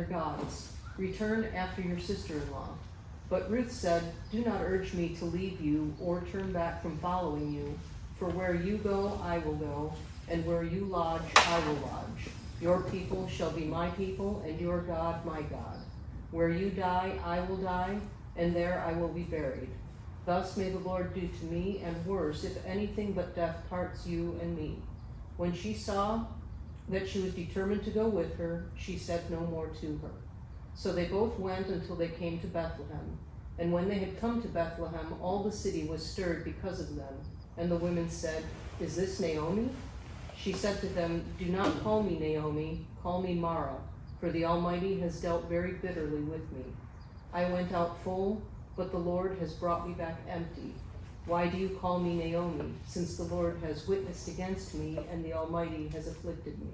her gods. Return after your sister-in-law. But Ruth said, do not urge me to leave you or turn back from following you. For where you go, I will go, and where you lodge, I will lodge. Your people shall be my people, and your God my God. Where you die, I will die, and there I will be buried. Thus may the Lord do to me, and worse, if anything but death parts you and me. When she saw that she was determined to go with her, she said no more to her. So they both went until they came to Bethlehem. And when they had come to Bethlehem, all the city was stirred because of them. And the women said, is this Naomi? She said to them, do not call me Naomi, call me Mara, for the Almighty has dealt very bitterly with me. I went out full, but the Lord has brought me back empty. Why do you call me Naomi, since the Lord has witnessed against me, and the Almighty has afflicted me?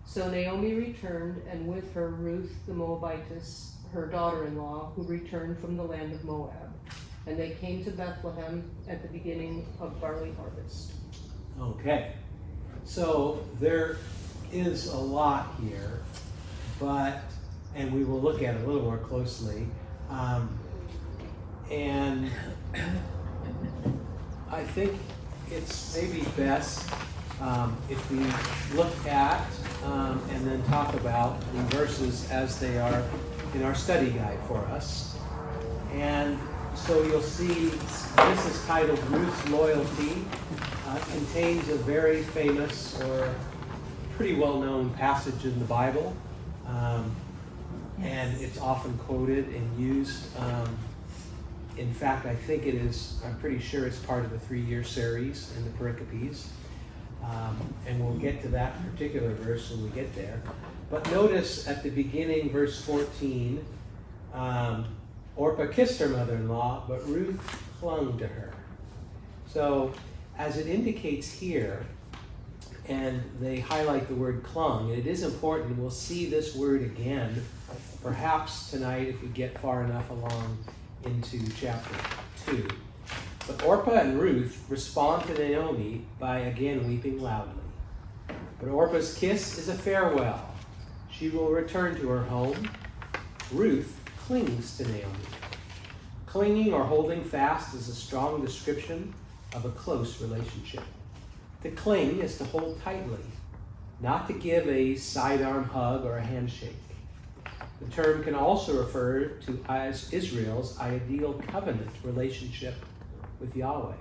So Naomi returned, and with her Ruth the Moabitess, her daughter-in-law, who returned from the land of Moab. And they came to Bethlehem at the beginning of barley harvest. Okay, so there is a lot here, and we will look at it a little more closely. And I think it's maybe best if we look at and then talk about the verses as they are in our study guide for us. And so you'll see this is titled Ruth's Loyalty. Contains a very famous or pretty well-known passage in the Bible. And it's often quoted and used. In fact, I think I'm pretty sure it's part of the 3-year series in the pericopes. And we'll get to that particular verse when we get there. But notice at the beginning, verse 14, Orpah kissed her mother-in-law, but Ruth clung to her. So, as it indicates here, and they highlight the word clung, and it is important, we'll see this word again, perhaps tonight if we get far enough along into chapter 2. But Orpah and Ruth respond to Naomi by again weeping loudly. But Orpah's kiss is a farewell. She will return to her home. Ruth clings to Naomi. Clinging or holding fast is a strong description of a close relationship. To cling is to hold tightly, not to give a sidearm hug or a handshake. The term can also refer to Israel's ideal covenant relationship with Yahweh.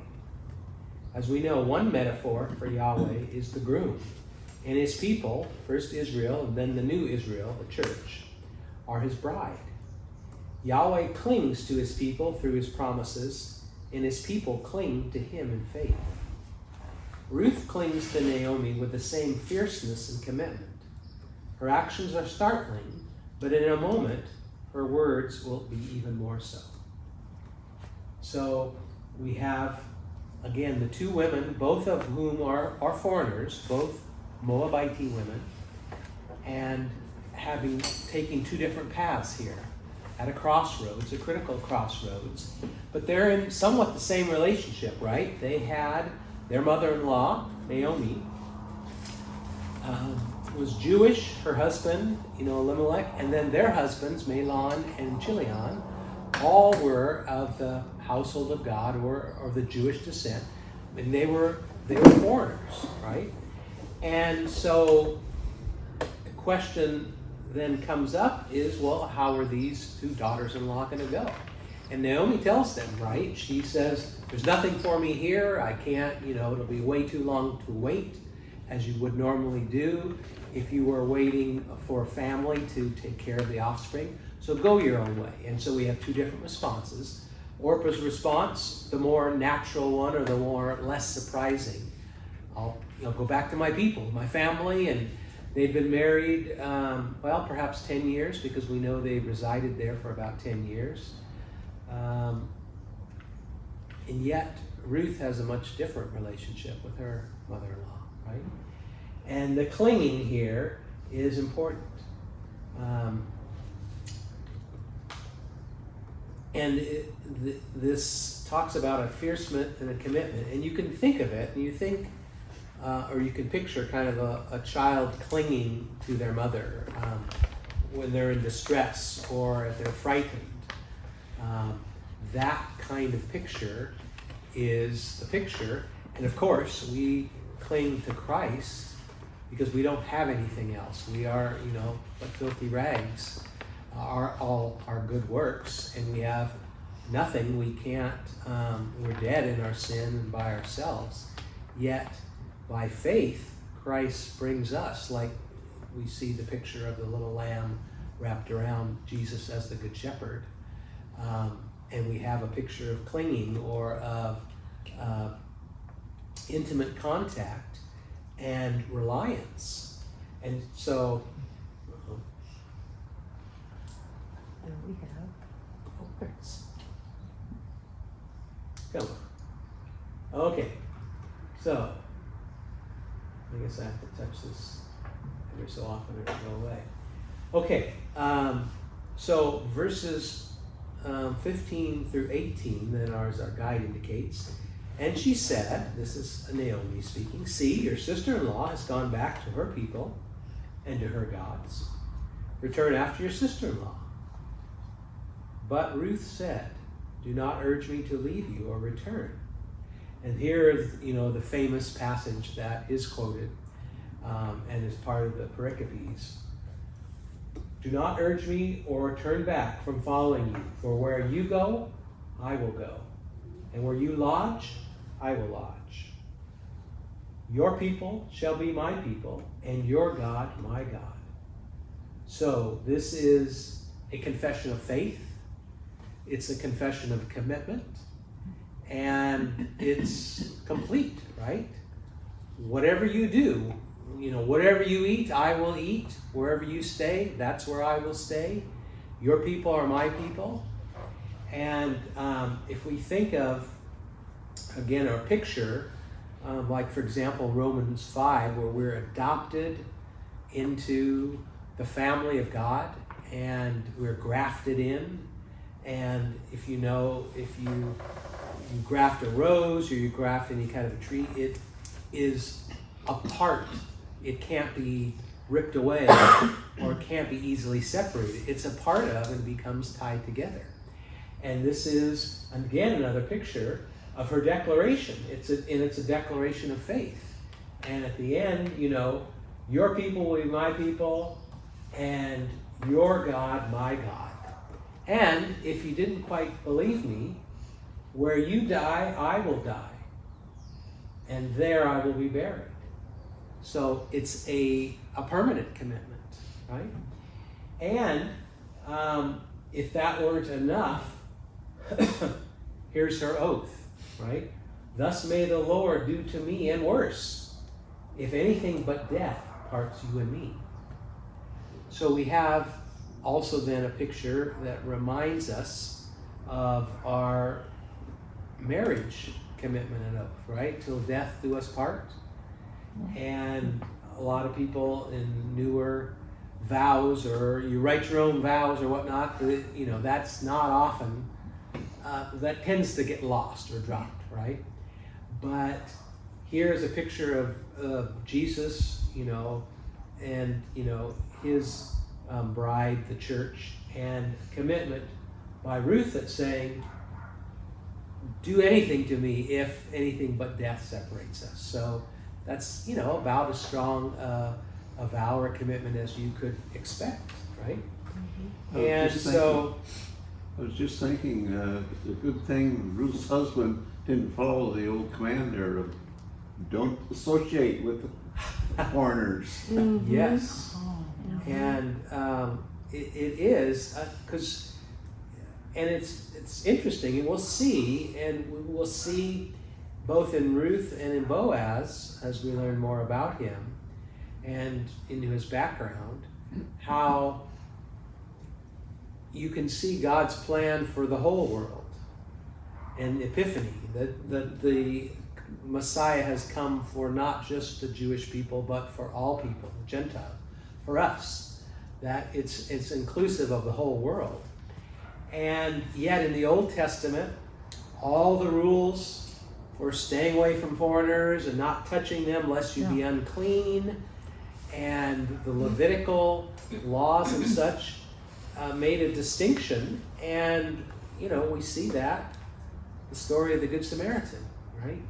As we know, one metaphor for Yahweh is the groom, and his people, first Israel and then the new Israel, the church, are his bride. Yahweh clings to his people through his promises, and his people cling to him in faith. Ruth clings to Naomi with the same fierceness and commitment. Her actions are startling, but in a moment, her words will be even more so. So we have, again, the two women, both of whom are foreigners, both Moabite women, and taking two different paths here at a crossroads, a critical crossroads. But they're in somewhat the same relationship, right? They had their mother-in-law, Naomi, was Jewish, her husband, Elimelech, and then their husbands, Mahlon and Chilion, all were of the household of God or the Jewish descent, and they were foreigners, right? And so the question then comes up is, well, how are these two daughters-in-law going to go? And Naomi tells them, right? She says, there's nothing for me here. I can't, it'll be way too long to wait, as you would normally do if you were waiting for a family to take care of the offspring. So go your own way. And so we have two different responses. Orpah's response, the more natural one or the more less surprising. I'll go back to my people, my family, and they've been married, perhaps 10 years, because we know they resided there for about 10 years. And yet, Ruth has a much different relationship with her mother-in-law, right? And the clinging here is important. This talks about a fierceness and a commitment. And you can think of it, and you think, or you can picture kind of a child clinging to their mother. when they're in distress or if they're frightened. That kind of picture is the picture. And of course, we cling to Christ because we don't have anything else. We are, but filthy rags are all our good works, and we have nothing. We can't, we're dead in our sin and by ourselves. Yet, by faith, Christ brings us, like we see the picture of the little lamb wrapped around Jesus as the Good Shepherd. And we have a picture of clinging or of intimate contact and reliance. And so, And we have forks. come on. Okay, so I guess I have to touch this every so often or it'll go away. Okay, so verses 15 through 18, then as our guide indicates. And she said, this is Naomi speaking, "See, your sister-in-law has gone back to her people and to her gods. Return after your sister-in-law." But Ruth said, "Do not urge me to leave you or return." And here is, the famous passage that is quoted and is part of the pericopes. "Do not urge me or turn back from following you, for where you go, I will go, and where you lodge, I will lodge. Your people shall be my people, and your God my God." So this is a confession of faith. It's a confession of commitment, and it's complete, right? Whatever you do, whatever you eat, I will eat. Wherever you stay, that's where I will stay. Your people are my people. And if we think of, again, our picture, like, for example, Romans 5, where we're adopted into the family of God and we're grafted in. And if you graft a rose or you graft any kind of a tree, it is a part. It can't be ripped away or it can't be easily separated. It's a part of and becomes tied together. And this is, again, another picture of her declaration. It's a declaration of faith. And at the end, your people will be my people and your God my God. And if you didn't quite believe me, where you die, I will die. And there I will be buried. So it's a permanent commitment, right? And if that weren't enough, here's her oath, right? "Thus may the Lord do to me and worse, if anything but death parts you and me." So we have also then a picture that reminds us of our marriage commitment and oath, right? "Till death do us part." And a lot of people in newer vows, or you write your own vows or whatnot, that's not often, that tends to get lost or dropped, right? But here's a picture of Jesus, and, his bride, the church, and commitment by Ruth that's saying, "Do anything to me if anything but death separates us." So that's, about as strong a vow or a commitment as you could expect, right? Mm-hmm. I was just thinking, it's a good thing Ruth's husband didn't follow the old command there of don't associate with foreigners. Mm-hmm. Yes. And it is, because, and it's interesting, and we'll see both in Ruth and in Boaz, as we learn more about him and into his background, how you can see God's plan for the whole world. And Epiphany, that the Messiah has come for not just the Jewish people, but for all people, the Gentiles, for us, that it's inclusive of the whole world. And yet in the Old Testament, all the rules for staying away from foreigners and not touching them lest you be unclean, and the Levitical laws and such made a distinction, and we see that the story of the Good Samaritan, right?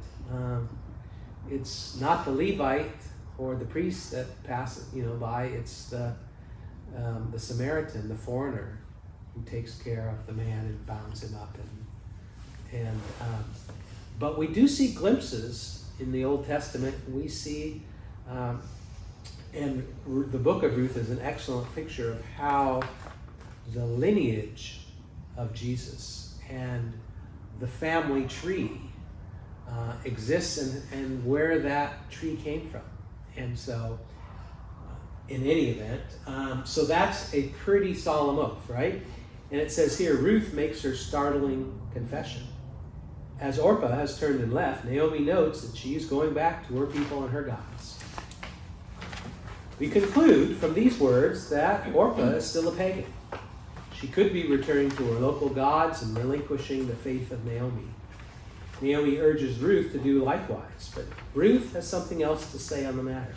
It's not the Levite or the priest that passes by, it's the Samaritan, the foreigner, who takes care of the man and bounds him up. But we do see glimpses in the Old Testament. We see, and the book of Ruth is an excellent picture of how the lineage of Jesus and the family tree exists, and where that tree came from. And so, in any event, so that's a pretty solemn oath, right? And it says here, Ruth makes her startling confession. As Orpah has turned and left, Naomi notes that she is going back to her people and her gods. We conclude from these words that Orpah is still a pagan. She could be returning to her local gods and relinquishing the faith of Naomi. Naomi urges Ruth to do likewise, but Ruth has something else to say on the matter.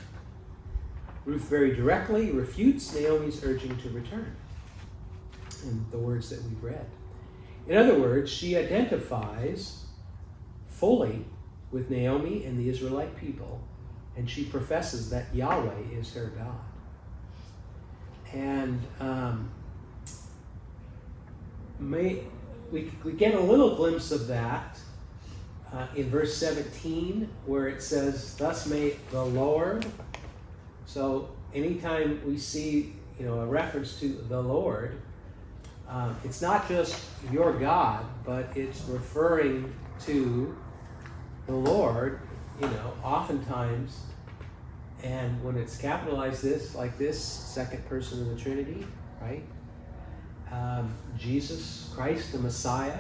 Ruth very directly refutes Naomi's urging to return in the words that we've read. In other words, she identifies fully with Naomi and the Israelite people, and she professes that Yahweh is her God. And we get a little glimpse of that in verse 17, where it says, "Thus may the Lord." So anytime we see a reference to the Lord, it's not just your God, but it's referring to the Lord, oftentimes. And when it's capitalized like this, second person of the Trinity, right? Jesus Christ, the Messiah.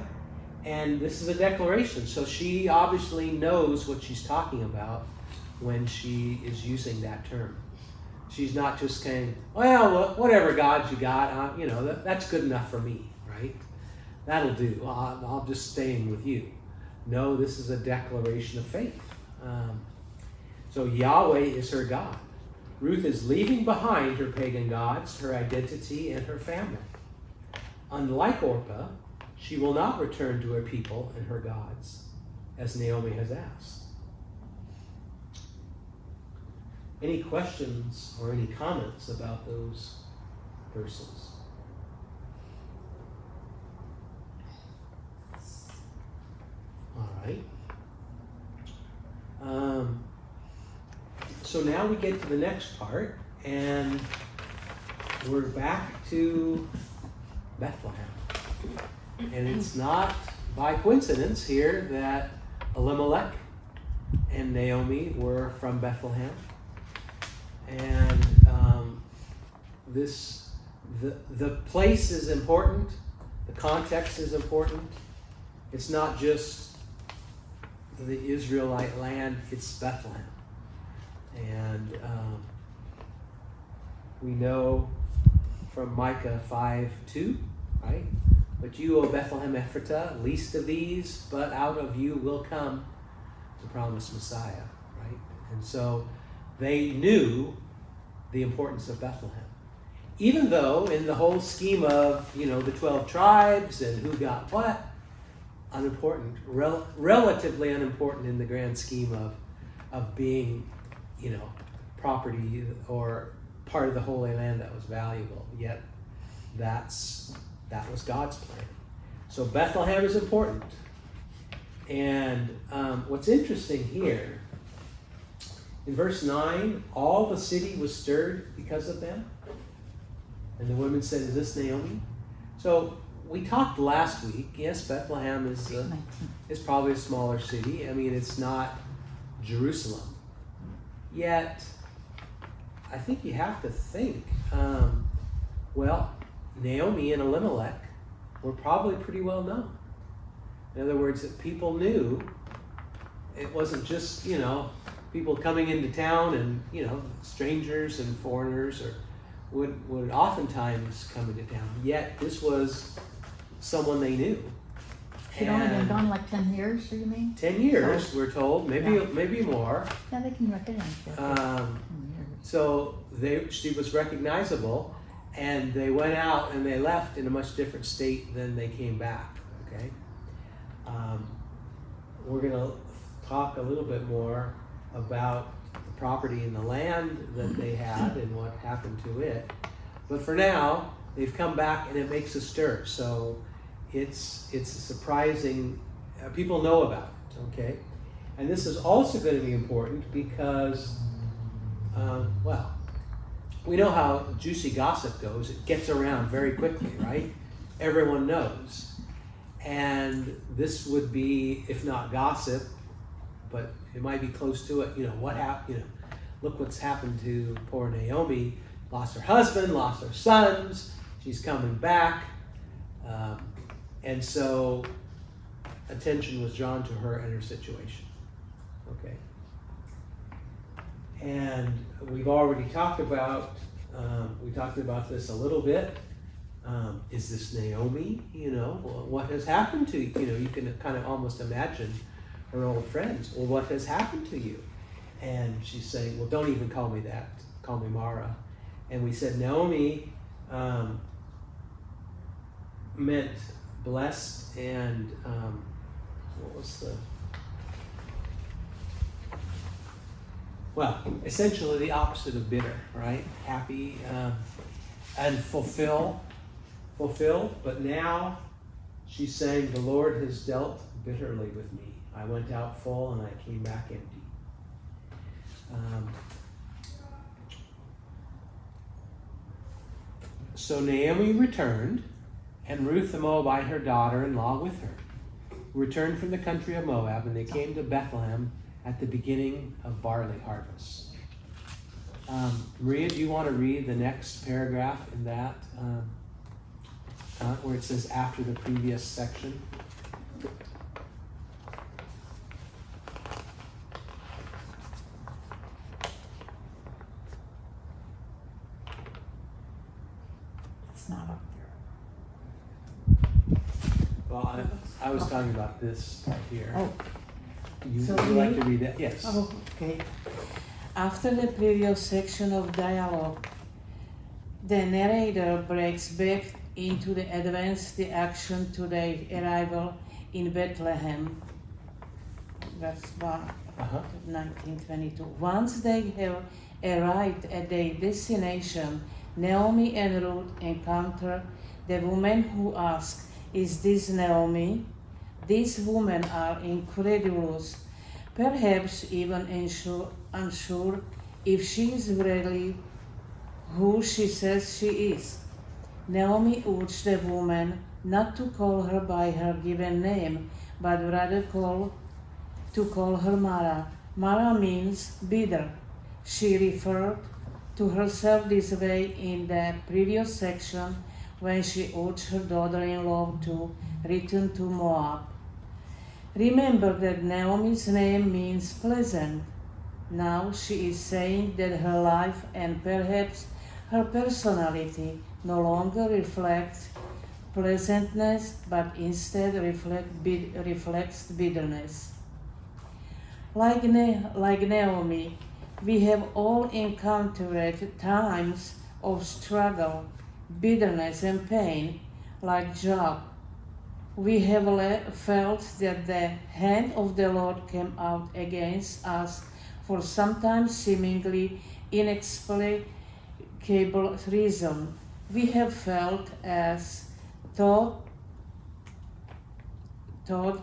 And this is a declaration. So she obviously knows what she's talking about when she is using that term. She's not just saying, well, whatever gods you got, that's good enough for me, right? That'll do. I'll just stay in with you. No, this is a declaration of faith. So Yahweh is her God. Ruth is leaving behind her pagan gods, her identity, and her family. Unlike Orpah, she will not return to her people and her gods, as Naomi has asked. Any questions or any comments about those verses? All right. So now we get to the next part, and we're back to Bethlehem. And it's not by coincidence here that Elimelech and Naomi were from Bethlehem. And the place is important. The context is important. It's not just the Israelite land, it's Bethlehem. And we know from Micah 5:2, right? But you, O Bethlehem Ephratah, least of these, but out of you will come the promised Messiah, right? And so they knew the importance of Bethlehem. Even though in the whole scheme of, the 12 tribes and who got what, unimportant, relatively unimportant in the grand scheme of being, property or part of the Holy Land that was valuable. Yet that was God's plan. So Bethlehem is important. And what's interesting here, in verse 9, all the city was stirred because of them. And the women said, "Is this Naomi?" So we talked last week. Yes, Bethlehem is probably a smaller city. I mean, it's not Jerusalem. Yet, I think you have to think, Naomi and Elimelech were probably pretty well known. In other words, that people knew it wasn't just, people coming into town and, strangers and foreigners would oftentimes come into town. Yet this was someone they knew. She'd only been gone like 10 years, do you mean? 10 years, we're told, maybe more. Yeah, they can recognize her. So she was recognizable, and they went out and they left in a much different state than they came back. Okay, we're gonna talk a little bit more about the property and the land that they had and what happened to it. But for now, they've come back and it makes a stir. So it's a surprising. People know about it. Okay, and this is also going to be important because, well, we know how juicy gossip goes. It gets around very quickly, right? Everyone knows. And this would be, if not gossip, but it might be close to it. You know, what happened, look what's happened to poor Naomi. Lost her husband, lost her sons. She's coming back. And so attention was drawn to her and her situation. Okay. And we've already talked about, this a little bit. Is this Naomi? What has happened to you? You can kind of almost imagine her old friends. Well, what has happened to you? And she's saying, well, don't even call me that. Call me Mara. And we said Naomi meant blessed and what was the... Well, essentially the opposite of bitter, right? Happy and fulfilled. But now she's saying, the Lord has dealt bitterly with me. I went out full and I came back empty. So Naomi returned, and Ruth the Moabite, her daughter-in-law, with her, returned from the country of Moab, and they came to Bethlehem at the beginning of barley harvest. Maria, do you want to read the next paragraph in that, where it says after the previous section? It's not up there. Well, I was talking about this part here. Oh, You so would like we- to read that? Yes. oh, okay. After the previous section of dialogue, the narrator breaks back into the advanced the action to their arrival in Bethlehem. That's 1922. Once they have arrived at their destination, Naomi and Ruth encounter the woman who asks, "Is this Naomi?" These women are incredulous, perhaps even unsure if she is really who she says she is. Naomi urged the woman not to call her by her given name, but rather to call her Mara. Mara means bitter. She referred to herself this way in the previous section when she urged her daughter-in-law to return to Moab. Remember that Naomi's name means pleasant. Now she is saying that her life and perhaps her personality no longer reflects pleasantness, but instead reflects bitterness. Like Naomi, we have all encountered times of struggle, bitterness, and pain, like Job. We have felt that the hand of the Lord came out against us for sometimes seemingly inexplicable reason. We have felt as thought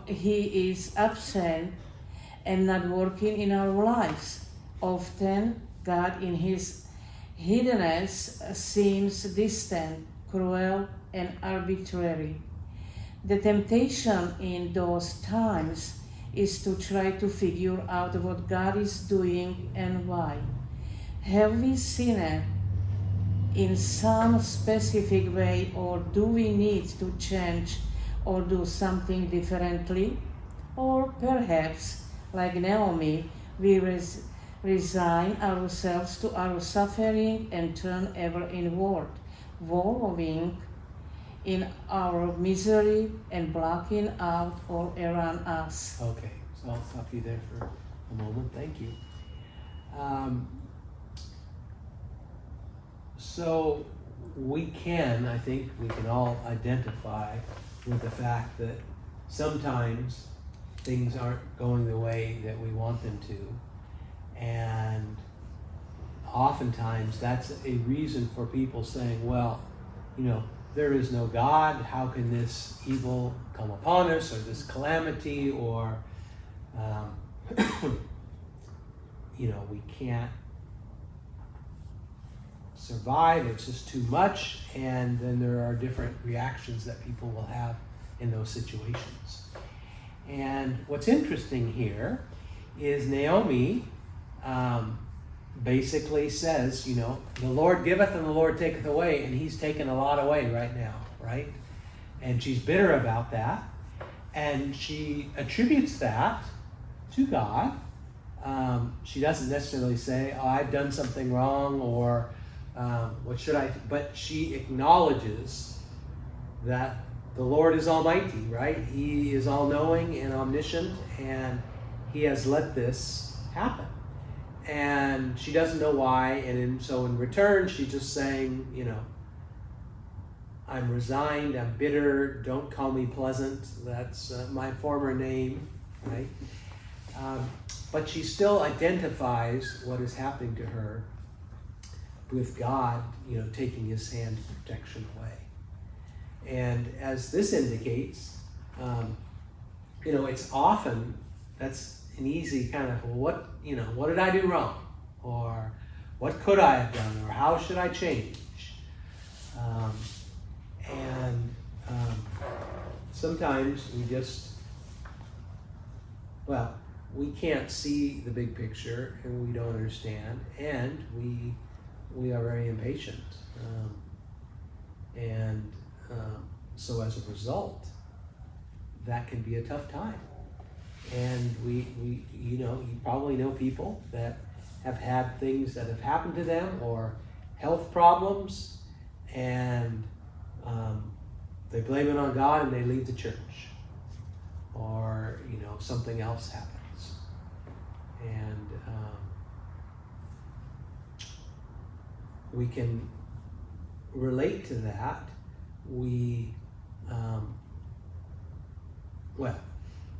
He is absent and not working in our lives. Often, God in His hiddenness seems distant, cruel, and arbitrary. The temptation in those times is to try to figure out what God is doing and why. Have we sinned in some specific way, or do we need to change or do something differently? Or perhaps, like Naomi, we resign ourselves to our suffering and turn ever inward, wallowing in our misery and blocking out all around us. Okay, so I'll stop you there for a moment. Thank you. So we can, I think we can all identify with the fact that sometimes things aren't going the way that we want them to. And oftentimes that's a reason for people saying, well, you know, there is no God. How can this evil come upon us, or this calamity, or, you know, we can't survive, it's just too much, and then there are different reactions that people will have in those situations. And what's interesting here is Naomi basically says, you know, the Lord giveth and the Lord taketh away, and he's taken a lot away right now, right? And she's bitter about that, and she attributes that to God. She doesn't necessarily say, oh, I've done something wrong, or what should I, but she acknowledges that the Lord is almighty, right? He is all-knowing and omniscient, and he has let this happen. And she doesn't know why, and so in return, she's just saying, you know, I'm resigned, I'm bitter, don't call me pleasant, that's my former name, right? But she still identifies what is happening to her with God, you know, taking his hand of protection away. And as this indicates, you know, it's often, that's an easy kind of, well, what did I do wrong? Or what could I have done? Or how should I change? Sometimes we just, well, we can't see the big picture, and we don't understand, and we are very impatient. So as a result, that can be a tough time. And we you know, you probably know people that have had things that have happened to them, or health problems, and they blame it on God and they leave the church, or, you know, something else happens. And we can relate to that. Well,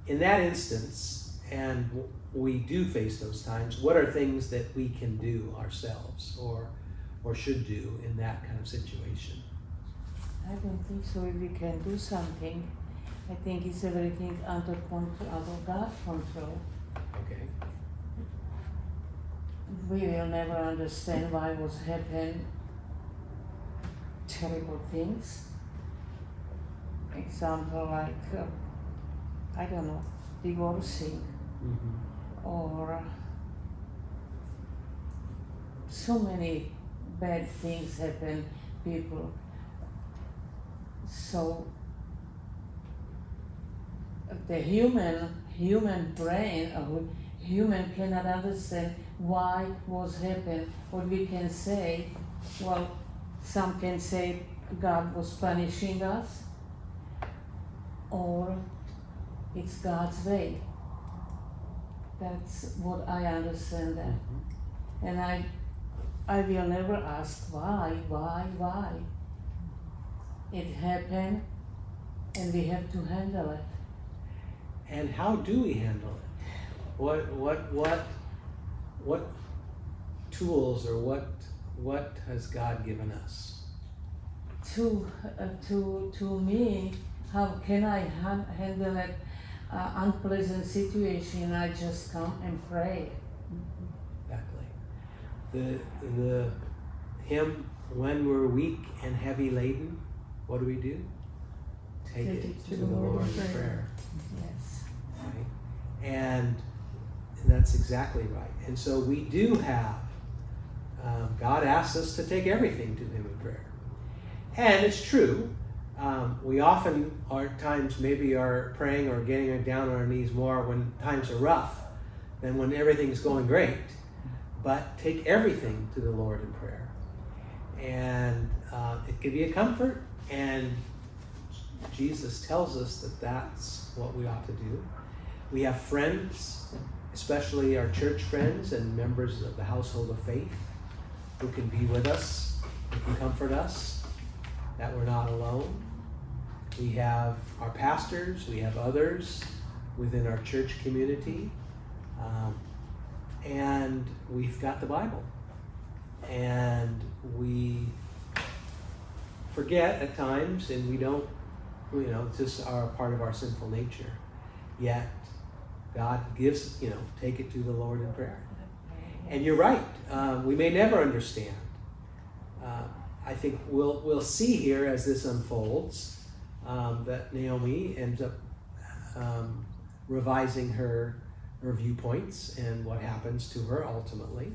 in that instance, and we do face those times, what are things that we can do ourselves, or should do in that kind of situation? I don't think so. If we can do something, I think it's everything under God's control. Okay. We will never understand why was happening terrible things. Example like, I don't know, divorcing, or so many bad things happen, people. So the human brain or human cannot understand why was happened. What we can say, well, some can say God was punishing us, or it's God's way. That's what I understand that. And I will never ask why. It happened, and we have to handle it. And how do we handle it? What tools, or what has God given us? To me, how can I handle an unpleasant situation? I just come and pray. Exactly. The hymn, when we're weak and heavy laden, what do? Take it to the Lord in prayer. Yes. Right? And that's exactly right. And so we do have, God asks us to take everything to him in prayer. And it's true, we often maybe are praying or getting down on our knees more when times are rough than when everything's going great. But take everything to the Lord in prayer. And it can be a comfort, and Jesus tells us that that's what we ought to do. We have friends, especially our church friends and members of the household of faith, who can be with us that can comfort us, that we're not alone. We have our pastors, we have others within our church community, and we've got the Bible. And we forget at times, and we don't, it's just part of our sinful nature. Yet, God gives, take it to the Lord in prayer. And you're right, we may never understand. I think we'll see here as this unfolds that Naomi ends up revising her viewpoints and what happens to her ultimately.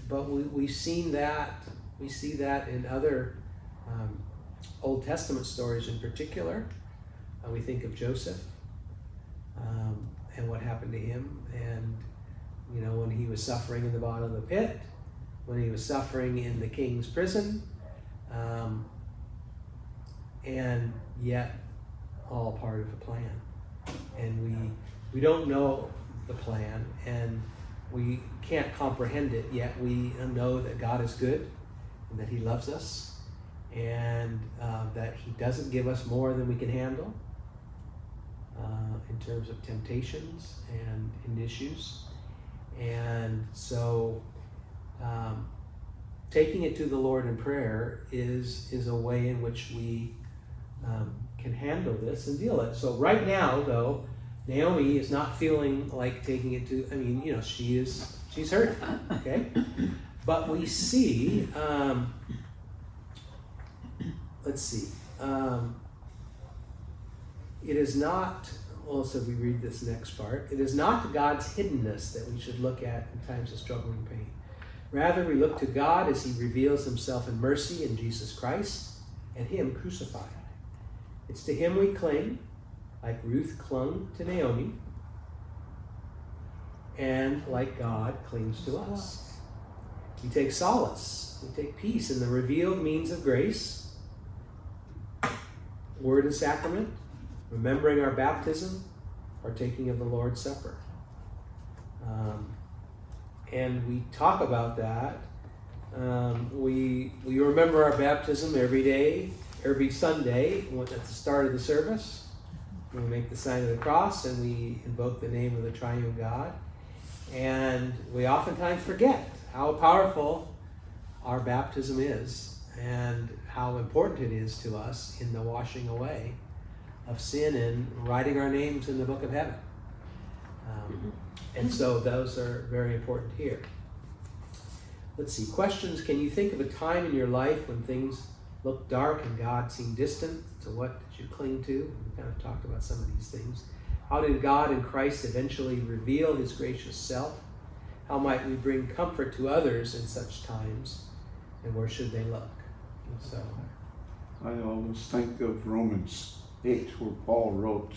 But we see that in other Old Testament stories in particular. We think of Joseph and what happened to him, and when he was suffering in the bottom of the pit, when he was suffering in the king's prison, and yet all part of the plan. And we don't know the plan, and we can't comprehend it, yet we know that God is good, and that he loves us, and that he doesn't give us more than we can handle in terms of temptations and in issues. And so taking it to the Lord in prayer is a way in which we can handle this and deal with it. So right now, though, Naomi is not feeling like taking it to, she's hurt, okay? But we see, it is not, also we read this next part, it is not God's hiddenness that we should look at in times of struggle and pain. Rather, we look to God as he reveals himself in mercy in Jesus Christ and him crucified. It's to him we cling, like Ruth clung to Naomi, and like God clings to us. We take solace, we take peace in the revealed means of grace, word and sacrament, remembering our baptism, partaking of the Lord's Supper. And we talk about that. We remember our baptism every day, every Sunday at the start of the service. We make the sign of the cross and we invoke the name of the triune God. And we oftentimes forget how powerful our baptism is and how important it is to us in the washing away of sin and writing our names in the book of heaven. And so those are very important here. Let's see, questions. Can you think of a time in your life when things looked dark and God seemed distant? So what did you cling to? We kind of talked about some of these things. How did God in Christ eventually reveal his gracious self? How might we bring comfort to others in such times? And where should they look? And so I always think of Romans 8, where Paul wrote,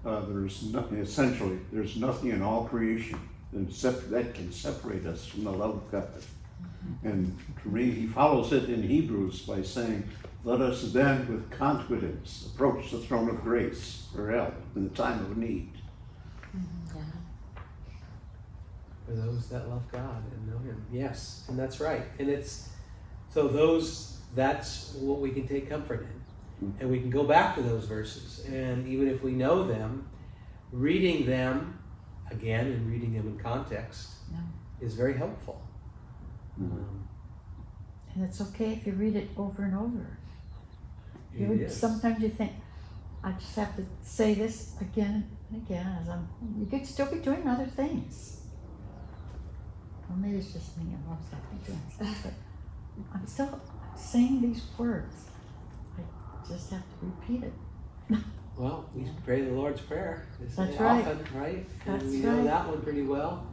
there's nothing in all creation that can separate us from the love of God. And to me, he follows it in Hebrews by saying, let us then with confidence approach the throne of grace for help in the time of need. Yeah. for those that love God and know him. Yes, and that's right. And that's what we can take comfort in. And we can go back to those verses, and even if we know them, reading them again and reading them in context is very helpful. And it's okay if you read it over and over. Sometimes you think, I just have to say this again and again. You could still be doing other things. Well, maybe it's just me. I'm also doing stuff, but I'm still saying these words. I just have to repeat it. Well, we pray the Lord's Prayer. That's right. Often, right? That's and we know right. that one pretty well.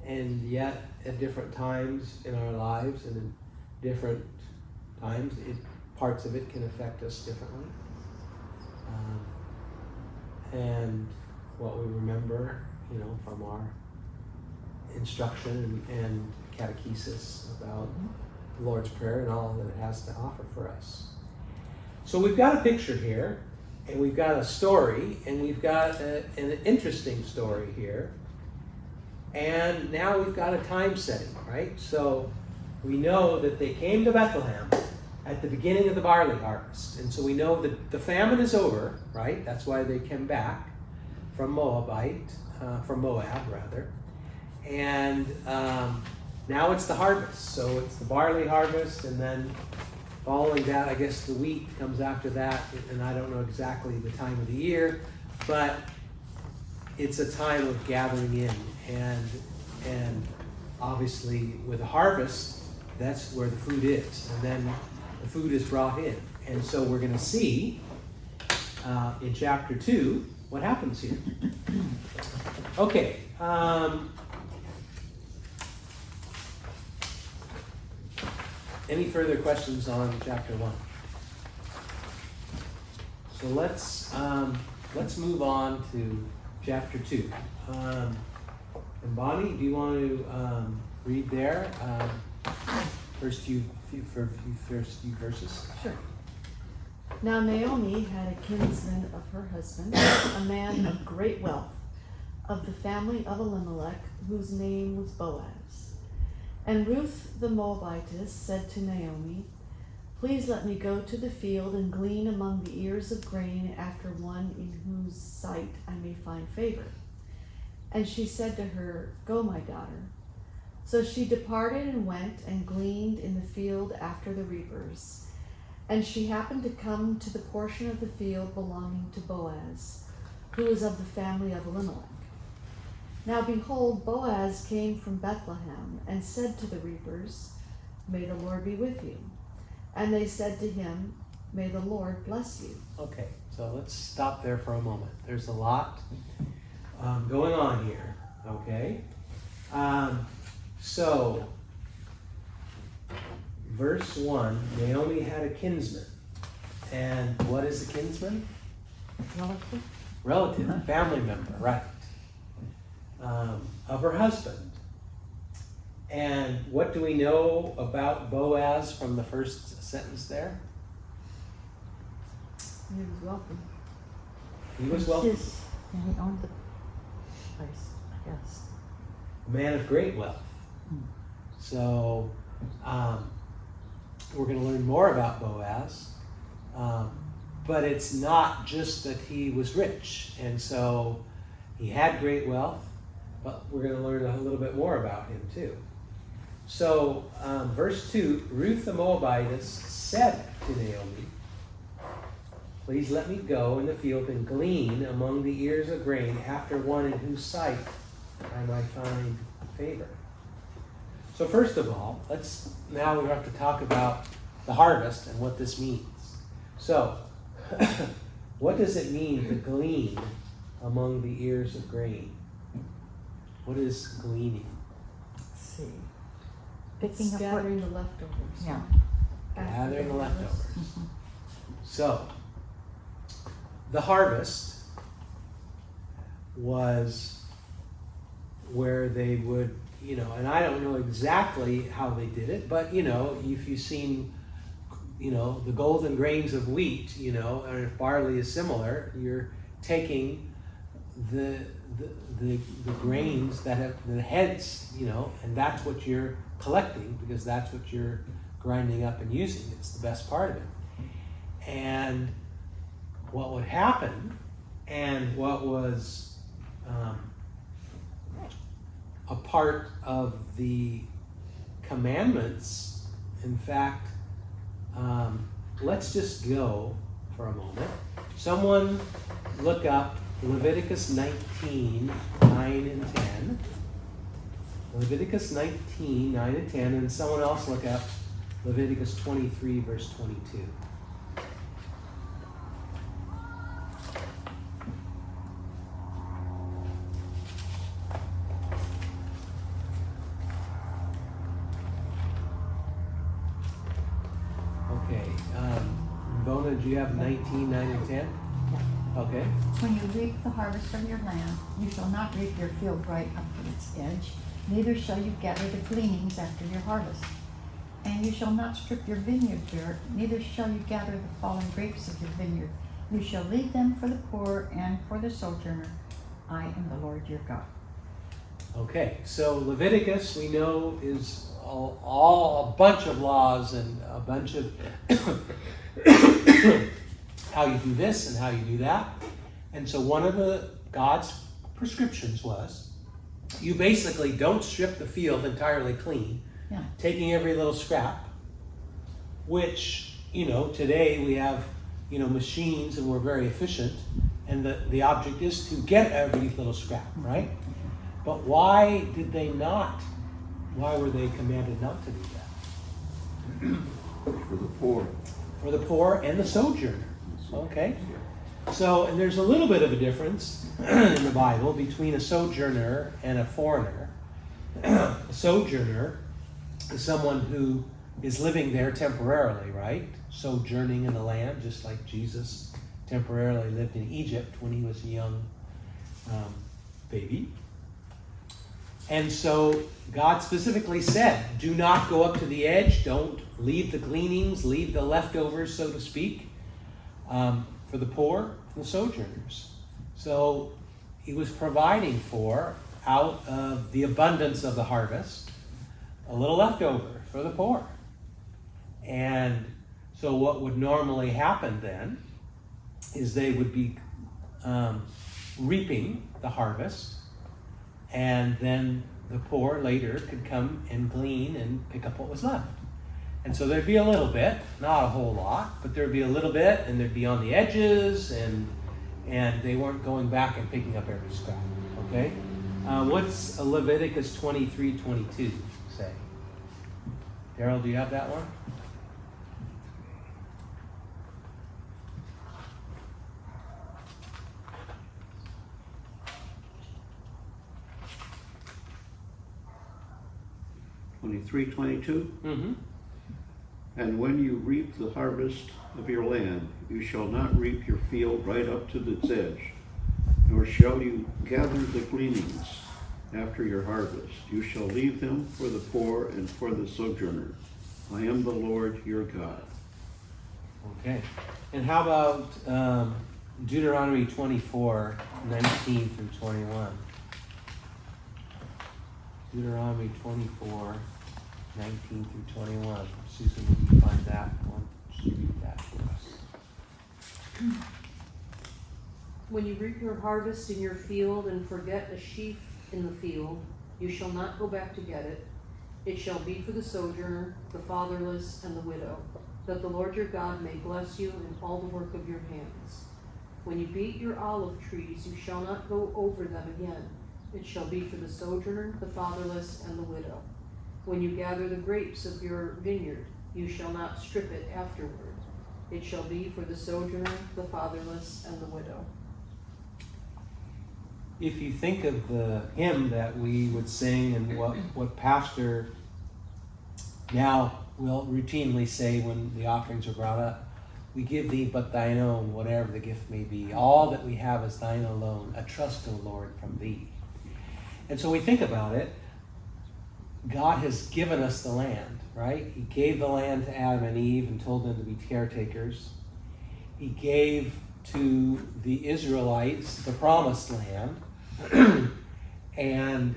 And yet, at different times in our lives and in different times, parts of it can affect us differently. And what we remember, from our instruction and catechesis about the Lord's Prayer and all that it has to offer for us. So we've got a picture here, and we've got a story, and we've got an interesting story here. And now we've got a time setting, right? So we know that they came to Bethlehem at the beginning of the barley harvest. And so we know that the famine is over, right? That's why they came back from Moab rather. And now it's the harvest. So it's the barley harvest, and then following that, I guess the wheat comes after that, and I don't know exactly the time of the year, but it's a time of gathering in, and obviously with a harvest, that's where the food is, and then the food is brought in. And so we're going to see in chapter 2 what happens here. Okay. Any further questions on chapter 1? So let's move on to chapter 2. And Bonnie, do you want to read there? First few verses. Sure. Now Naomi had a kinsman of her husband, a man of great wealth, of the family of Elimelech, whose name was Boaz. And Ruth the Moabitess said to Naomi, "Please let me go to the field and glean among the ears of grain after one in whose sight I may find favor." And she said to her, "Go, my daughter." So she departed and went and gleaned in the field after the reapers. And she happened to come to the portion of the field belonging to Boaz, who was of the family of Elimelech. Now behold, Boaz came from Bethlehem and said to the reapers, "May the Lord be with you." And they said to him, "May the Lord bless you." Okay, so let's stop there for a moment. There's a lot going on here, okay? So, verse 1, Naomi had a kinsman. And what is a kinsman? Relative? Relative, family member, right. Of her husband. And what do we know about Boaz from the first sentence there? He was wealthy. He was wealthy. And he owned the place, I guess. A man of great wealth. So we're going to learn more about Boaz, but it's not just that he was rich, and so he had great wealth, but we're going to learn a little bit more about him too. So verse 2, Ruth the Moabitess said to Naomi, "Please let me go in the field and glean among the ears of grain after one in whose sight I might find favor." So first of all, now we have to talk about the harvest and what this means. So, what does it mean to glean among the ears of grain? What is gleaning? Let's see. It's Picking up gathering the leftovers. Yeah. Gathering the leftovers. So, the harvest was where they would, and I don't know exactly how they did it, but if you've seen, the golden grains of wheat, and if barley is similar, you're taking the grains that have the heads, and that's what you're collecting, because that's what you're grinding up and using. It's the best part of it. And what would happen, and what was a part of the commandments, in fact, let's just go for a moment. Someone look up Leviticus 19, 9 and 10. Leviticus 19, 9 and 10, and someone else look up Leviticus 23, verse 22. Okay, Bona, do you have 19, 9 and 10? Okay. When you reap the harvest from your land, you shall not reap your field right up to its edge, neither shall you gather the gleanings after your harvest. And you shall not strip your vineyard bare, neither shall you gather the fallen grapes of your vineyard. You shall leave them for the poor and for the sojourner. I am the Lord your God. Okay, so Leviticus we know is all a bunch of laws and a bunch of how you do this and how you do that. And so one of the God's prescriptions was you basically don't strip the field entirely clean, Yeah. taking every little scrap, which, today we have, machines and we're very efficient, and the object is to get every little scrap, right? But why were they commanded not to do that? For the poor. For the poor and the sojourner, okay? So, and there's a little bit of a difference in the Bible between a sojourner and a foreigner. A sojourner is someone who is living there temporarily, right? Sojourning in the land, just like Jesus temporarily lived in Egypt when he was a young baby. And so God specifically said, do not go up to the edge, don't leave the gleanings, leave the leftovers, so to speak, for the poor and the sojourners. So he was providing for, out of the abundance of the harvest, a little leftover for the poor. And so what would normally happen then is they would be reaping the harvest, and then the poor later could come and glean and pick up what was left. And so there'd be a little bit, not a whole lot, but there'd be a little bit, and there'd be on the edges, and they weren't going back and picking up every scrap. Okay? What's Leviticus 23:22 say? Daryl, do you have that one? 23:22. Mm-hmm. And when you reap the harvest of your land, you shall not reap your field right up to its edge, nor shall you gather the gleanings after your harvest. You shall leave them for the poor and for the sojourner. I am the Lord your God. Okay. And how about Deuteronomy 24:19 through 21? Deuteronomy 24:19 through 21. Susan, will you find that one? Just read that for us. When you reap your harvest in your field and forget a sheaf in the field, you shall not go back to get it. It shall be for the sojourner, the fatherless, and the widow, that the Lord your God may bless you in all the work of your hands. When you beat your olive trees, you shall not go over them again. It shall be for the sojourner, the fatherless, and the widow. When you gather the grapes of your vineyard, you shall not strip it afterward. It shall be for the sojourner, the fatherless, and the widow. If you think of the hymn that we would sing and what Pastor now will routinely say when the offerings are brought up, we give thee but thine own, whatever the gift may be. All that we have is thine alone, a trust, O Lord, from thee. And so we think about it, God has given us the land, right? He gave the land to Adam and Eve and told them to be caretakers. He gave to the Israelites the promised land, and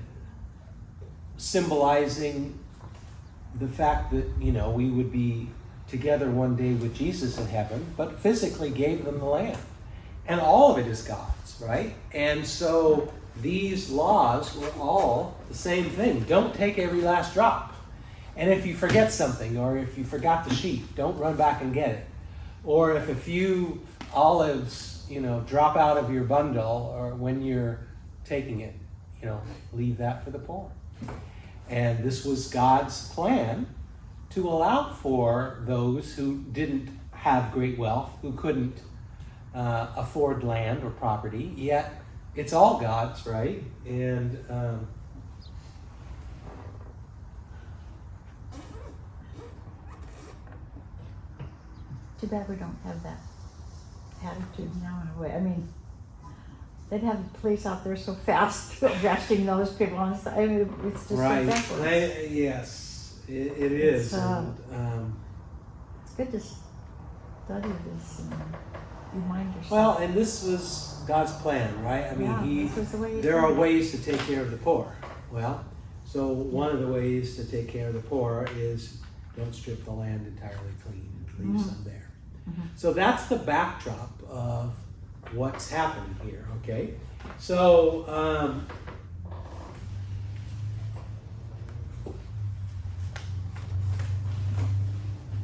symbolizing the fact that, we would be together one day with Jesus in heaven, but physically gave them the land. And all of it is God's, right? And so these laws were all the same thing. Don't take every last drop. And if you forget something, or if you forgot the sheep, don't run back and get it. Or if a few olives, drop out of your bundle, or when you're taking it, leave that for the poor. And this was God's plan to allow for those who didn't have great wealth, who couldn't afford land or property, yet it's all God's, right? And Too bad we don't have that attitude now in a way. I mean, they'd have the police out there so fast arresting those people on the side. I mean, it's just right. so backwards. Yes, it is. It's, And, It's good to study this and remind yourself. well, and this was God's plan, right? I mean, Yeah, this was the way he there are planned it. ways to take care of the poor. Well, so one of the ways to take care of the poor is don't strip the land entirely clean and leave some there. So that's the backdrop of what's happening here, okay? So,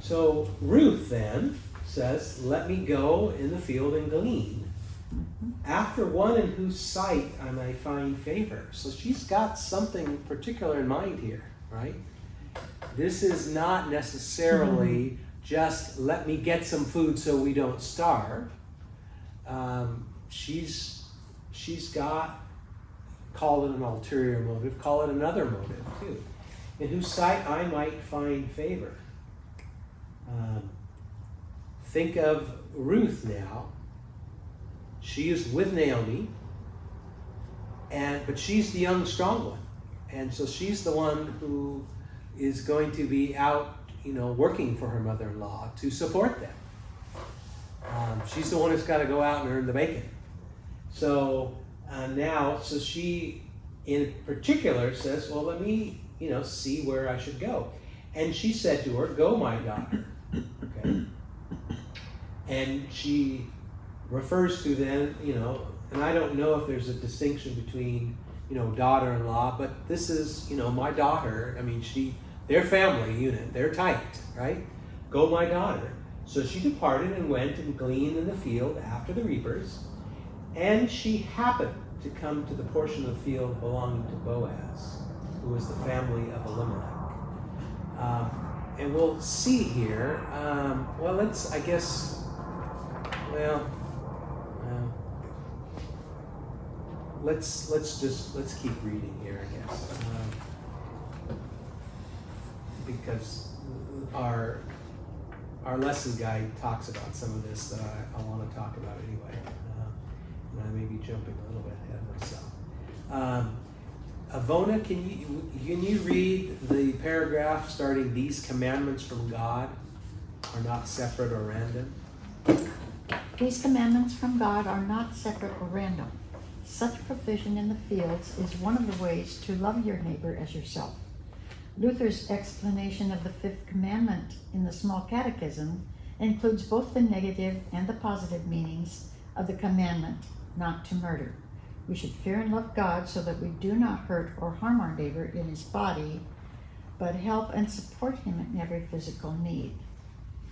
so Ruth then says, let me go in the field and glean. After one in whose sight I may find favor. So she's got something particular in mind here, right? This is not necessarily just let me get some food so we don't starve. She's got, call it an ulterior motive, call it another motive too. In whose sight I might find favor. Think of Ruth now. She is with Naomi, but she's the young, strong one. And so she's the one who is going to be out, working for her mother-in-law to support them. She's the one who's got to go out and earn the bacon. So so she in particular says, well, let me, see where I should go. And she said to her, go, my daughter. Okay. And she refers to then, and I don't know if there's a distinction between, daughter-in-law, but this is, my daughter. I mean, their family unit, they're tight, right? Go, my daughter. So she departed and went and gleaned in the field after the reapers, and she happened to come to the portion of the field belonging to Boaz, who was the family of Elimelech. And we'll see here, let's keep reading here, I guess, because our lesson guide talks about some of this that I want to talk about anyway, and I may be jumping a little bit ahead of myself. Avona, can you read the paragraph starting, these commandments from God are not separate or random? These commandments from God are not separate or random. Such provision in the fields is one of the ways to love your neighbor as yourself. Luther's explanation of the fifth commandment in the Small Catechism includes both the negative and the positive meanings of the commandment not to murder. We should fear and love God so that we do not hurt or harm our neighbor in his body, but help and support him in every physical need.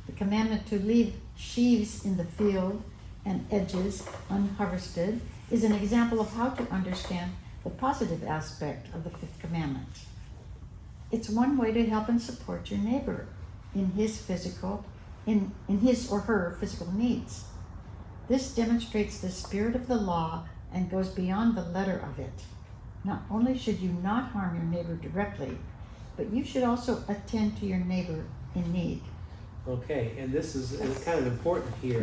The commandment to leave sheaves in the field and edges unharvested is an example of how to understand the positive aspect of the fifth commandment. It's one way to help and support your neighbor in his or her physical needs. This demonstrates the spirit of the law and goes beyond the letter of it. Not only should you not harm your neighbor directly, but you should also attend to your neighbor in need. Okay, and this is kind of important here,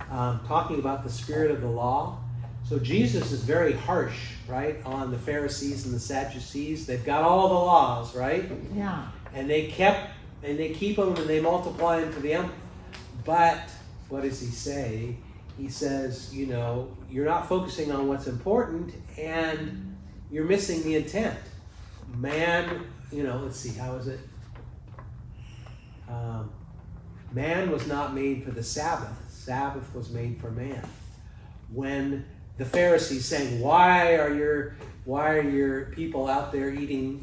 Yeah. Talking about the spirit of the law. So Jesus is very harsh, right, on the Pharisees and the Sadducees. They've got all the laws, right? Yeah. And they keep them and they multiply them to the nth. But what does he say? He says, you're not focusing on what's important and you're missing the intent. Man, let's see, how is it? Man was not made for the Sabbath. Sabbath was made for man. When the Pharisees saying, why are your people out there eating,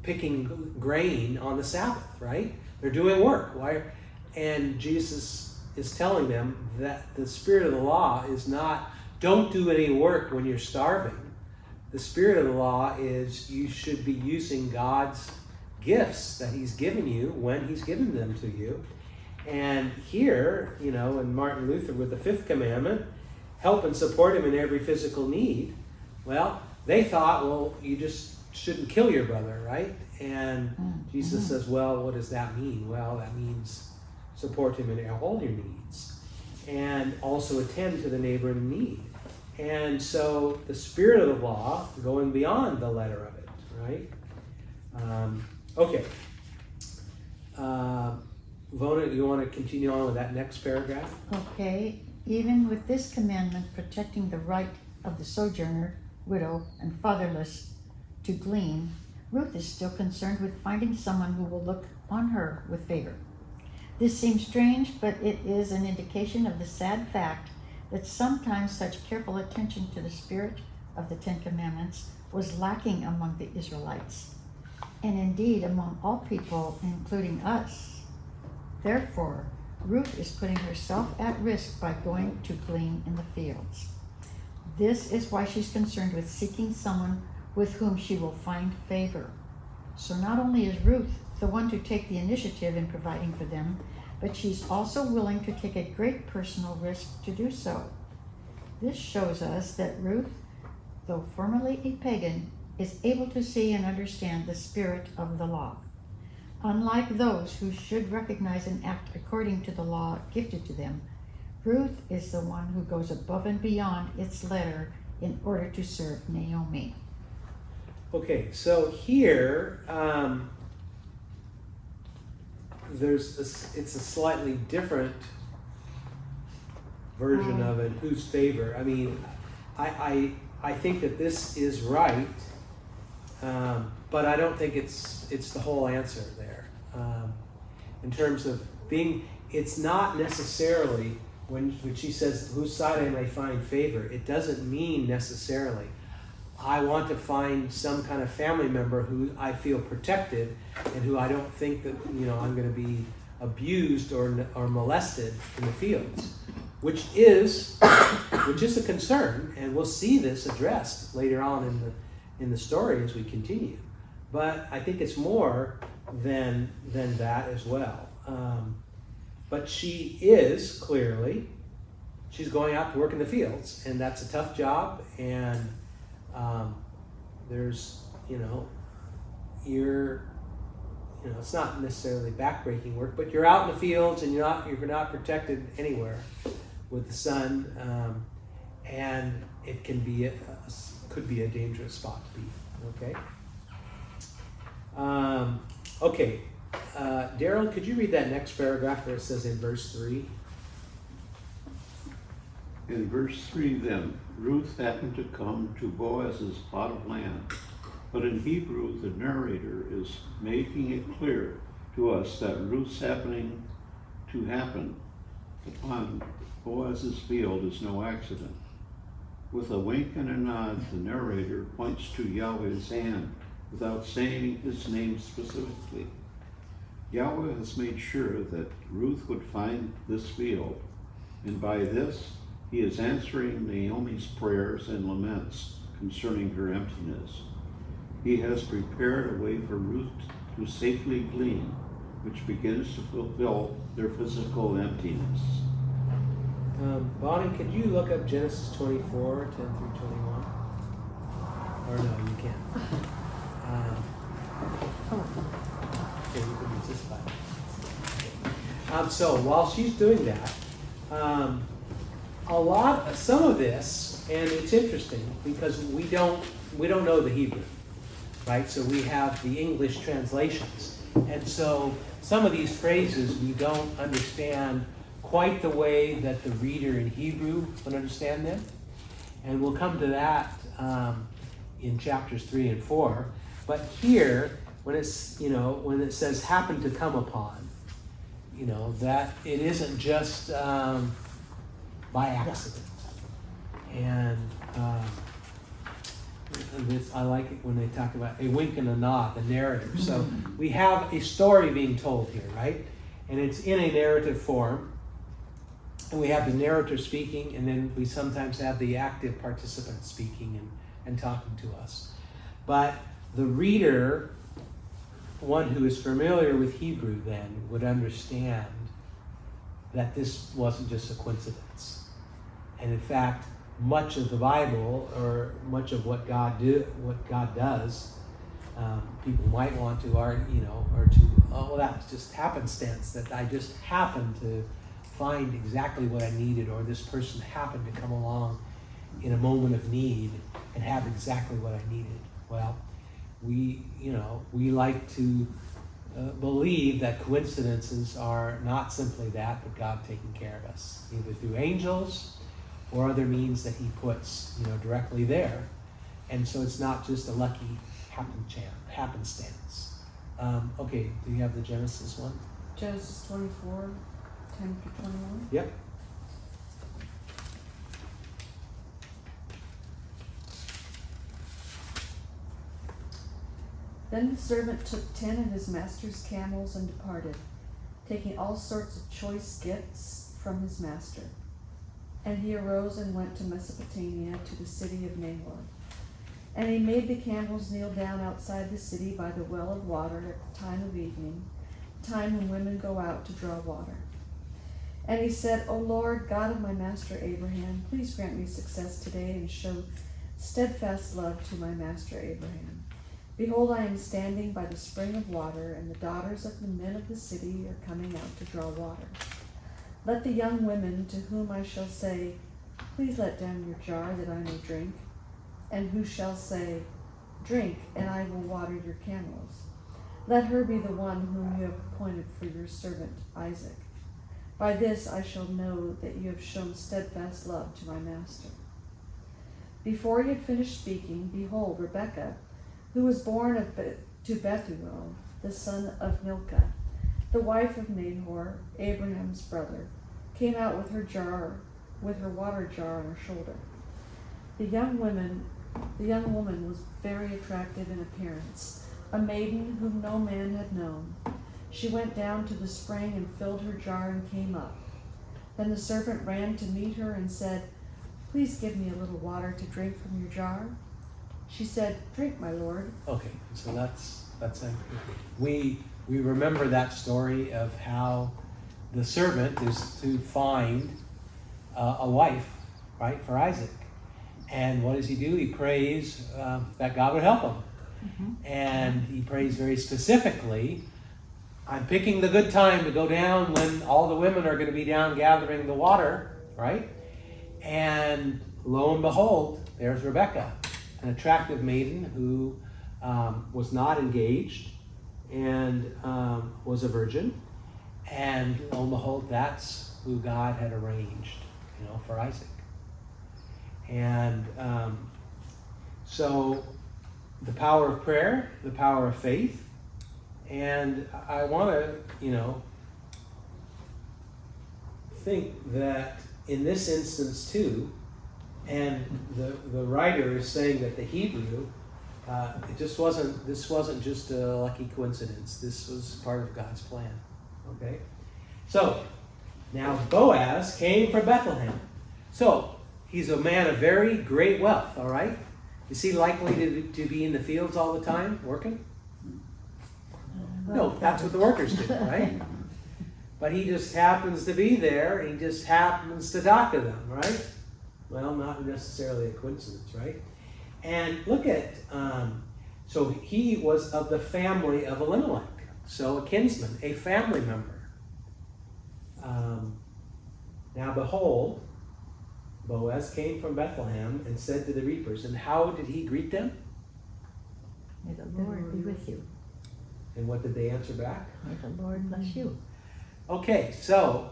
picking grain on the Sabbath, right? They're doing work. Why? And Jesus is telling them that the spirit of the law is not, don't do any work when you're starving. The spirit of the law is you should be using God's gifts that he's given you when he's given them to you. And here, in Martin Luther with the fifth commandment, help and support him in every physical need. Well, they thought, you just shouldn't kill your brother, right? And Jesus says, well, what does that mean? Well, that means support him in all your needs and also attend to the neighbor in need. And so the spirit of the law going beyond the letter of it, right? Okay. Vona, you want to continue on with that next paragraph? Okay. Even with this commandment protecting the right of the sojourner, widow, and fatherless to glean, Ruth is still concerned with finding someone who will look on her with favor. This seems strange, but it is an indication of the sad fact that sometimes such careful attention to the spirit of the Ten Commandments was lacking among the Israelites, and indeed among all people, including us. Therefore, Ruth is putting herself at risk by going to glean in the fields. This is why she's concerned with seeking someone with whom she will find favor. So not only is Ruth the one to take the initiative in providing for them, but she's also willing to take a great personal risk to do so. This shows us that Ruth, though formerly a pagan, is able to see and understand the spirit of the law. Unlike those who should recognize and act according to the law gifted to them, Ruth is the one who goes above and beyond its letter in order to serve Naomi. Okay, so here, it's a slightly different version of it. Whose favor? I mean, I think that this is right, but I don't think it's the whole answer there. In terms of being, it's not necessarily when she says, "Whose side I may find favor." It doesn't mean necessarily I want to find some kind of family member who I feel protected and who I don't think that, I'm going to be abused or molested in the fields, which is a concern, and we'll see this addressed later on in the story as we continue. But I think it's more than that as well. But she is clearly, she's going out to work in the fields, and that's a tough job, and there's, it's not necessarily backbreaking work, but you're out in the fields and you're not protected anywhere with the sun, and it can be could be a dangerous spot to be. Okay. Daryl, could you read that next paragraph where it says in verse 3? In verse 3 then, Ruth happened to come to Boaz's plot of land. But in Hebrew, the narrator is making it clear to us that Ruth's happening to happen upon Boaz's field is no accident. With a wink and a nod, the narrator points to Yahweh's hand without saying his name specifically. Yahweh has made sure that Ruth would find this field, and by this, he is answering Naomi's prayers and laments concerning her emptiness. He has prepared a way for Ruth to safely glean, which begins to fulfill their physical emptiness. Bonnie, could you look up Genesis 24, 10 through 21? Or no, you can't. Okay, you can use this Bible. So while she's doing that, some of this, and it's interesting because we don't know the Hebrew, right? So we have the English translations, and so some of these phrases we don't understand quite the way that the reader in Hebrew would understand them, and we'll come to that in chapters 3 and 4. But here, when when it says "happen to come upon," that it isn't just by accident. And I like it when they talk about a wink and a nod, the narrative. So we have a story being told here, right? And it's in a narrative form. And we have the narrator speaking, and then we sometimes have the active participant speaking and talking to us. But the reader, one who is familiar with Hebrew then, would understand that this wasn't just a coincidence. And in fact, much of the Bible, or much of what God does, people might want to argue, or to, well, that was just happenstance, that I just happened to find exactly what I needed, or this person happened to come along in a moment of need and have exactly what I needed. Well, we like to believe that coincidences are not simply that, but God taking care of us, either through angels or other means that he puts, directly there. And so it's not just a lucky happenstance. Okay, do you have the Genesis one? Genesis 24, 10 through 21. Yep. Then the servant took 10 of his master's camels and departed, taking all sorts of choice gifts from his master. And he arose and went to Mesopotamia, to the city of Nahor. And he made the camels kneel down outside the city by the well of water at the time of evening, the time when women go out to draw water. And he said, O Lord, God of my master Abraham, please grant me success today and show steadfast love to my master Abraham. Behold, I am standing by the spring of water, and the daughters of the men of the city are coming out to draw water. Let the young women to whom I shall say, please let down your jar that I may drink, and who shall say, drink, and I will water your camels. Let her be the one whom you have appointed for your servant Isaac. By this I shall know that you have shown steadfast love to my master. Before he had finished speaking, behold, Rebekah, who was born to Bethuel, the son of Milcah, the wife of Nahor, Abraham's brother, came out with her water jar on her shoulder. The young woman was very attractive in appearance, a maiden whom no man had known. She went down to the spring and filled her jar and came up. Then the servant ran to meet her and said, please give me a little water to drink from your jar. She said, drink, my lord. Okay, so that's it. We remember that story of how the servant is to find a wife, right, for Isaac. And what does he do? He prays that God would help him. Mm-hmm. And he prays very specifically, I'm picking the good time to go down when all the women are going to be down gathering the water, right? And lo and behold, there's Rebekah, an attractive maiden who was not engaged and was a virgin. And lo and behold, that's who God had arranged, for Isaac. And so the power of prayer, the power of faith, and I want to, think that in this instance too, and the writer is saying that the Hebrew, this wasn't just a lucky coincidence. This was part of God's plan. Okay? So, now Boaz came from Bethlehem. So, he's a man of very great wealth, all right? Is he likely to be in the fields all the time, working? No, that's what the workers do, right? But he just happens to be there. He just happens to dock to them, right? Well, not necessarily a coincidence, right? And look at, so he was of the family of Elimelech. So a kinsman, a family member. Now behold, Boaz came from Bethlehem and said to the reapers, and how did he greet them? May the Lord be with you. And what did they answer back? May the Lord bless you. Okay, so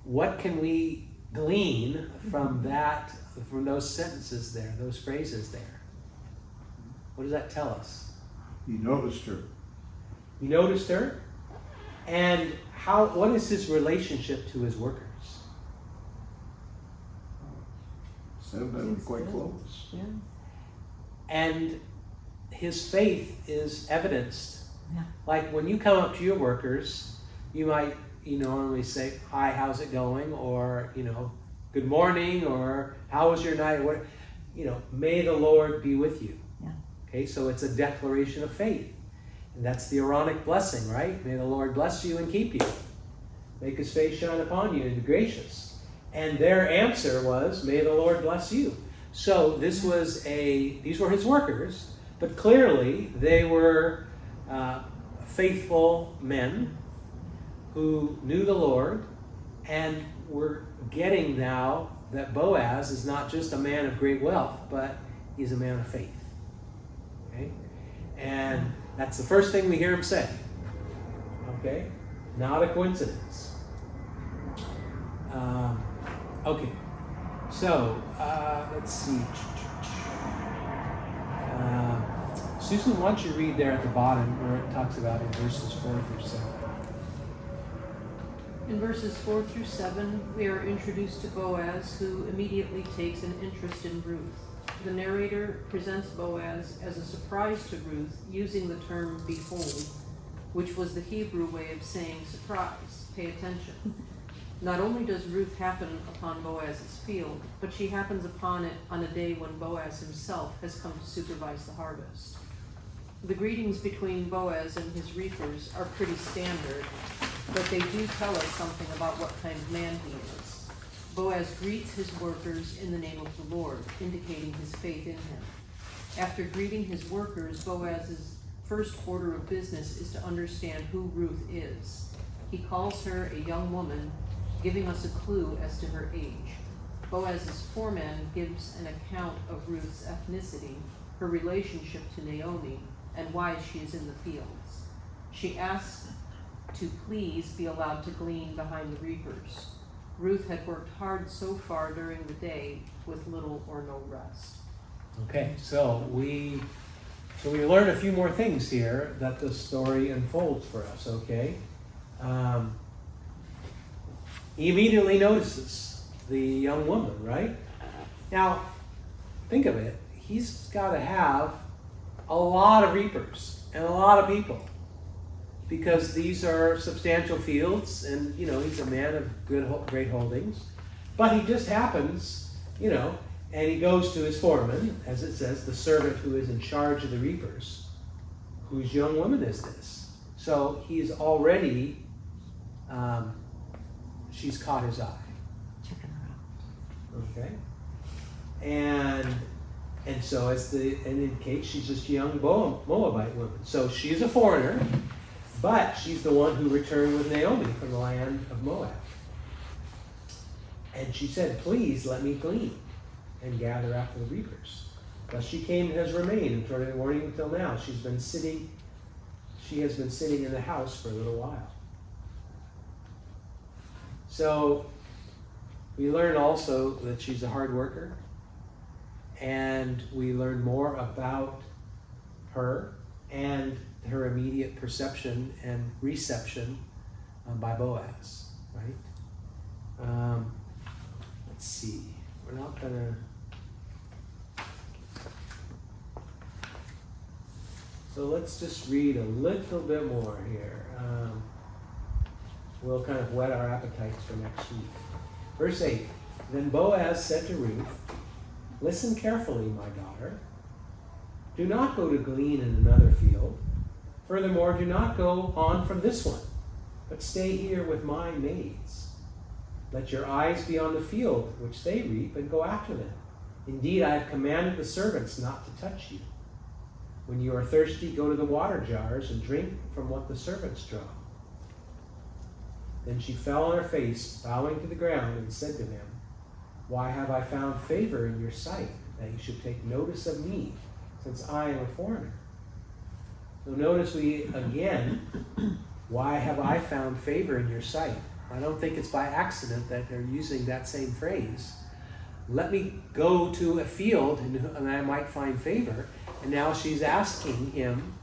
what can we glean from from those sentences there, those phrases there? What does that tell us? He noticed her. He noticed her, and what is his relationship to his workers? Said they were quite close. Yeah. And his faith is evidenced. Yeah. Like when you come up to your workers, you might, normally say, hi, how's it going? Or, good morning, or how was your night? Or, may the Lord be with you. Yeah. Okay, so it's a declaration of faith. And that's the Aaronic blessing, right? May the Lord bless you and keep you. Make his face shine upon you and be gracious. And their answer was, may the Lord bless you. So these were his workers, but clearly they were faithful men who knew the Lord and were getting now that Boaz is not just a man of great wealth, but he's a man of faith. Okay? And that's the first thing we hear him say. Okay? Not a coincidence. Okay. So, let's see. Susan, why don't you read there at the bottom where it talks about in verses 4 through 7. In verses 4 through 7, we are introduced to Boaz, who immediately takes an interest in Ruth. The narrator presents Boaz as a surprise to Ruth, using the term behold, which was the Hebrew way of saying surprise, pay attention. Not only does Ruth happen upon Boaz's field, but she happens upon it on a day when Boaz himself has come to supervise the harvest. The greetings between Boaz and his reapers are pretty standard, but they do tell us something about what kind of man he is. Boaz greets his workers in the name of the Lord, indicating his faith in him. After greeting his workers, Boaz's first order of business is to understand who Ruth is. He calls her a young woman, giving us a clue as to her age. Boaz's foreman gives an account of Ruth's ethnicity, her relationship to Naomi, and why she is in the fields. She asks to please be allowed to glean behind the reapers. Ruth had worked hard so far during the day with little or no rest. Okay, so we learn a few more things here that the story unfolds for us, okay? He immediately notices the young woman, right? Now, think of it. He's got to have a lot of reapers and a lot of people, because these are substantial fields, and he's a man of great holdings. But he just happens, and he goes to his foreman, as it says, the servant who is in charge of the reapers. Whose young woman is this? So he's already, she's caught his eye. Checking her out. Okay, and so as it indicates, she's this young Moabite woman. So she's a foreigner, but she's the one who returned with Naomi from the land of Moab. And she said, "Please let me glean and gather after the reapers." Thus she came and has remained until the morning until now. She has been sitting in the house for a little while. So we learn also that she's a hard worker, and we learn more about her and her immediate perception and reception by Boaz, right? Let's see. We're not gonna. So let's just read a little bit more here. We'll kind of whet our appetites for next week. Verse 8. Then Boaz said to Ruth, "Listen carefully, my daughter. Do not go to glean in another field. Furthermore, do not go on from this one, but stay here with my maids. Let your eyes be on the field which they reap, and go after them. Indeed, I have commanded the servants not to touch you. When you are thirsty, go to the water jars and drink from what the servants draw." Then she fell on her face, bowing to the ground, and said to him, "Why have I found favor in your sight, that you should take notice of me, since I am a foreigner?" So notice why have I found favor in your sight? I don't think it's by accident that they're using that same phrase. Let me go to a field and I might find favor. And now she's asking him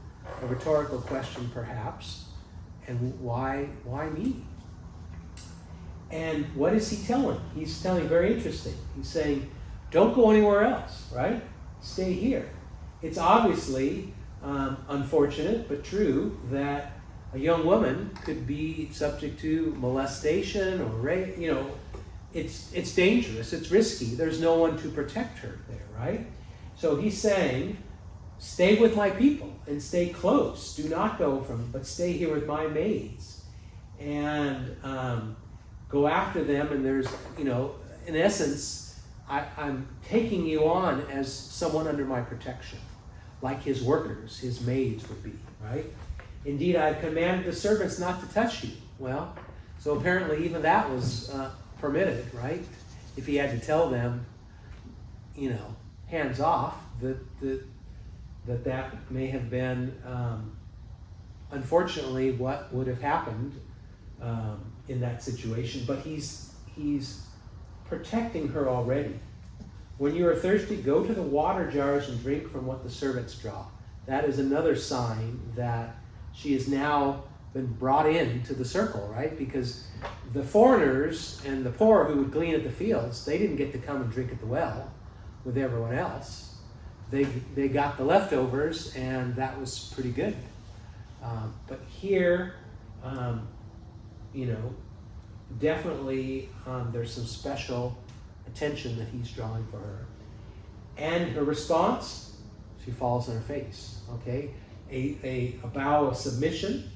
a rhetorical question, perhaps. And why me? And what is he telling? He's telling very interesting. He's saying, don't go anywhere else, right? Stay here. It's obviously unfortunate but true that a young woman could be subject to molestation or rape. It's dangerous. It's risky. There's no one to protect her there, right? So he's saying, stay with my people and stay close. Do not go but stay here with my maids and go after them. And there's, in essence, I'm taking you on as someone under my protection, like his workers, his maids would be, right? Indeed, I've commanded the servants not to touch you. Well, so apparently even that was permitted, right? If he had to tell them, hands off, that may have been, unfortunately, what would have happened in that situation. But he's protecting her already. When you are thirsty, go to the water jars and drink from what the servants draw. that is another sign that she has now been brought into the circle, right? Because the foreigners and the poor who would glean at the fields, they didn't get to come and drink at the well with everyone else. They got the leftovers, and that was pretty good. But here, definitely there's some special attention that he's drawing for her. And her response, she falls on her face, okay? A bow of submission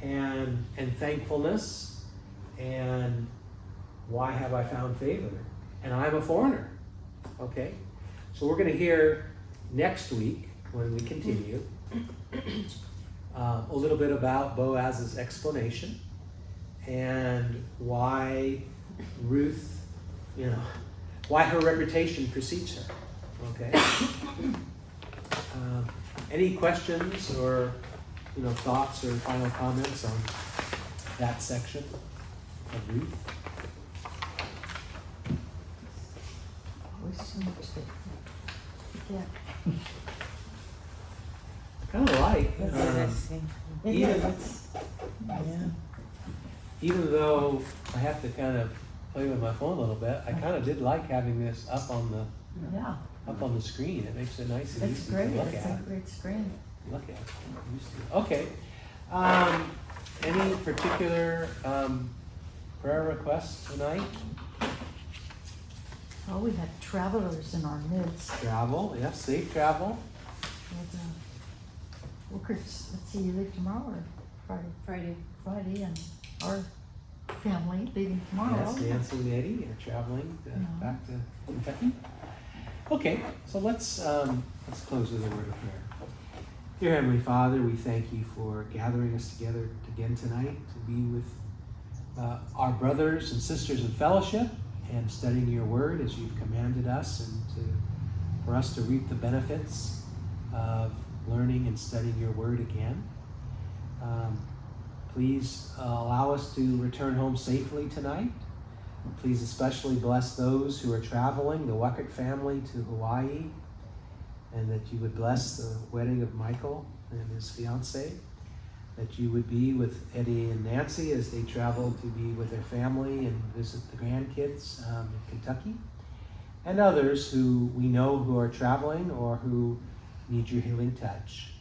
and thankfulness, and why have I found favor? And I'm a foreigner, okay? So we're going to hear next week, when we continue, a little bit about Boaz's explanation and why Ruth, why her reputation precedes her, okay? Any questions or thoughts or final comments on that section of Ruth? Always so much that you forget. Kind of like, That's interesting. Yeah. even though I have to kind of play with my phone a little bit, I kind of did like having this up on the screen. It makes it nice and It's easy great. to look It's at. a great screen. Okay. Any particular prayer requests tonight? Oh, we had travelers in our midst. Travel, yes, safe travel. With, workers, let's see, you leave tomorrow or Friday? Friday, and our family leaving tomorrow. Yes, Nancy and Eddie are traveling back to Kentucky. Okay, so let's close with a word of prayer. Dear Heavenly Father, we thank you for gathering us together again tonight to be with our brothers and sisters in fellowship and studying your word as you've commanded us, and for us to reap the benefits of learning and studying your word again. Please allow us to return home safely tonight. Please especially bless those who are traveling, the Weckert family to Hawaii, and that you would bless the wedding of Michael and his fiancée, that you would be with Eddie and Nancy as they travel to be with their family and visit the grandkids in Kentucky, and others who we know who are traveling or who need your healing touch.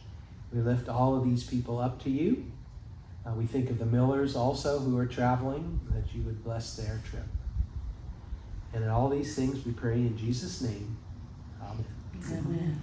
We lift all of these people up to you. We think of the Millers also who are traveling, that you would bless their trip. And in all these things we pray in Jesus' name. Amen. Amen.